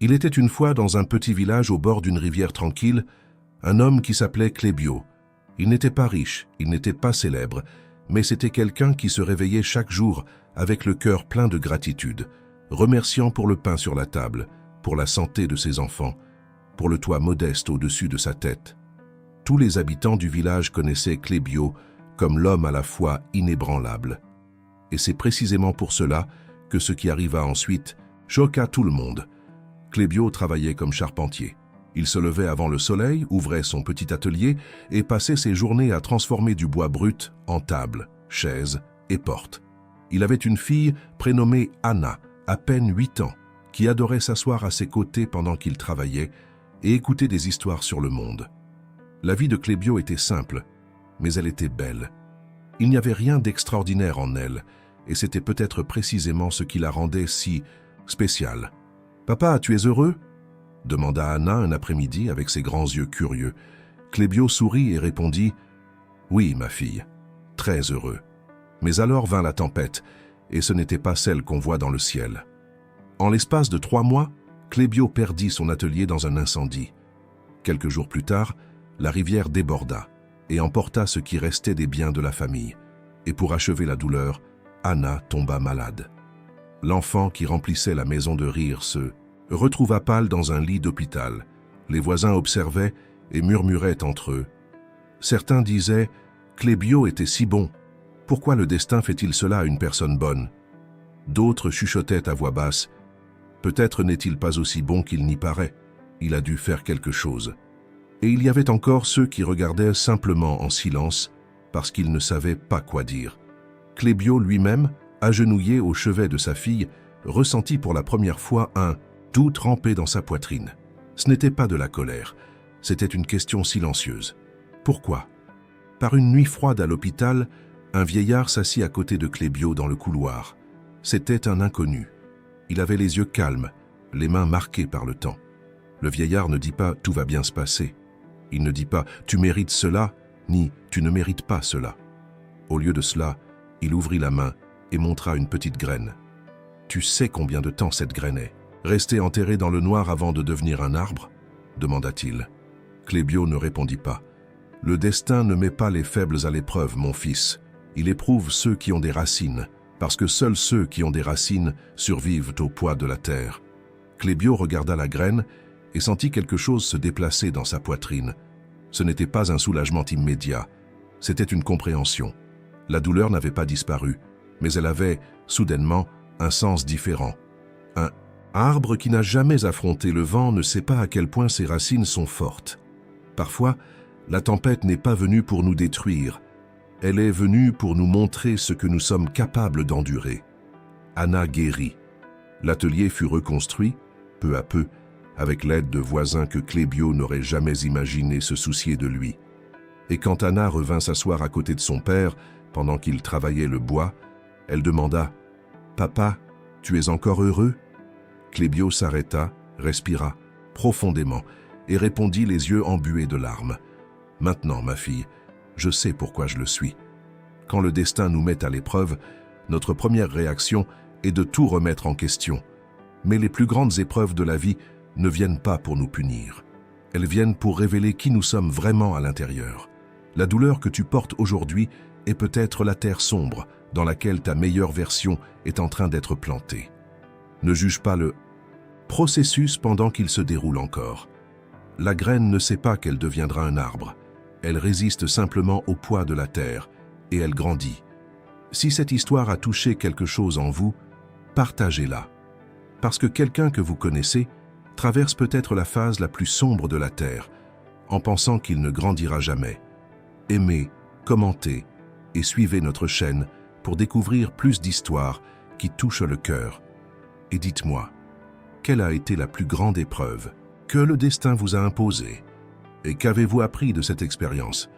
Il était une fois dans un petit village au bord d'une rivière tranquille, un homme qui s'appelait Clébio. Il n'était pas riche, il n'était pas célèbre, mais c'était quelqu'un qui se réveillait chaque jour avec le cœur plein de gratitude, remerciant pour le pain sur la table, pour la santé de ses enfants, pour le toit modeste au-dessus de sa tête. Tous les habitants du village connaissaient Clébio comme l'homme à la foi inébranlable. Et c'est précisément pour cela que ce qui arriva ensuite choqua tout le monde. Clébio travaillait comme charpentier. Il se levait avant le soleil, ouvrait son petit atelier et passait ses journées à transformer du bois brut en tables, chaises et portes. Il avait une fille prénommée Anna, à peine 8 ans, qui adorait s'asseoir à ses côtés pendant qu'il travaillait et écouter des histoires sur le monde. La vie de Clébio était simple, mais elle était belle. Il n'y avait rien d'extraordinaire en elle, et c'était peut-être précisément ce qui la rendait si spéciale. « Papa, tu es heureux ?» demanda Anna un après-midi avec ses grands yeux curieux. Clébio sourit et répondit « Oui, ma fille, très heureux. » Mais alors vint la tempête, et ce n'était pas celle qu'on voit dans le ciel. En l'espace de 3 mois, Clébio perdit son atelier dans un incendie. Quelques jours plus tard, la rivière déborda et emporta ce qui restait des biens de la famille. Et pour achever la douleur, Anna tomba malade. L'enfant qui remplissait la maison de rire se retrouva pâle dans un lit d'hôpital. Les voisins observaient et murmuraient entre eux. Certains disaient « Clébio était si bon, pourquoi le destin fait-il cela à une personne bonne ?» D'autres chuchotaient à voix basse « Peut-être n'est-il pas aussi bon qu'il n'y paraît, il a dû faire quelque chose. » Et il y avait encore ceux qui regardaient simplement en silence parce qu'ils ne savaient pas quoi dire. Clébio lui-même, agenouillé au chevet de sa fille, ressentit pour la première fois un doute ramper dans sa poitrine. Ce n'était pas de la colère, c'était une question silencieuse. Pourquoi? Par une nuit froide à l'hôpital, un vieillard s'assit à côté de Clébio dans le couloir. C'était un inconnu. Il avait les yeux calmes, les mains marquées par le temps. Le vieillard ne dit pas « tout va bien se passer ». Il ne dit pas « tu mérites cela » ni « tu ne mérites pas cela ». Au lieu de cela, il ouvrit la main et montra une petite graine. « Tu sais combien de temps cette graine est? Rester enterrée dans le noir avant de devenir un arbre ?» demanda-t-il. Clébio ne répondit pas. « Le destin ne met pas les faibles à l'épreuve, mon fils. Il éprouve ceux qui ont des racines, parce que seuls ceux qui ont des racines survivent au poids de la terre. » Clébio regarda la graine et sentit quelque chose se déplacer dans sa poitrine. Ce n'était pas un soulagement immédiat, c'était une compréhension. La douleur n'avait pas disparu, mais elle avait, soudainement, un sens différent. Un arbre qui n'a jamais affronté le vent ne sait pas à quel point ses racines sont fortes. Parfois, la tempête n'est pas venue pour nous détruire, elle est venue pour nous montrer ce que nous sommes capables d'endurer. Anna guérit. L'atelier fut reconstruit, peu à peu, avec l'aide de voisins que Clébio n'aurait jamais imaginé se soucier de lui. Et quand Anna revint s'asseoir à côté de son père, pendant qu'il travaillait le bois, elle demanda « Papa, tu es encore heureux ?» Clébio s'arrêta, respira profondément et répondit les yeux embués de larmes. « Maintenant, ma fille, je sais pourquoi je le suis. Quand le destin nous met à l'épreuve, notre première réaction est de tout remettre en question. Mais les plus grandes épreuves de la vie ne viennent pas pour nous punir. Elles viennent pour révéler qui nous sommes vraiment à l'intérieur. La douleur que tu portes aujourd'hui est peut-être la terre sombre dans laquelle ta meilleure version est en train d'être plantée. Ne juge pas le processus pendant qu'il se déroule encore. La graine ne sait pas qu'elle deviendra un arbre. Elle résiste simplement au poids de la terre et elle grandit. Si cette histoire a touché quelque chose en vous, partagez-la. Parce que quelqu'un que vous connaissez traverse peut-être la phase la plus sombre de la terre, en pensant qu'il ne grandira jamais. Aimez, commentez et suivez notre chaîne pour découvrir plus d'histoires qui touchent le cœur. Et dites-moi, quelle a été la plus grande épreuve que le destin vous a imposée? Et qu'avez-vous appris de cette expérience?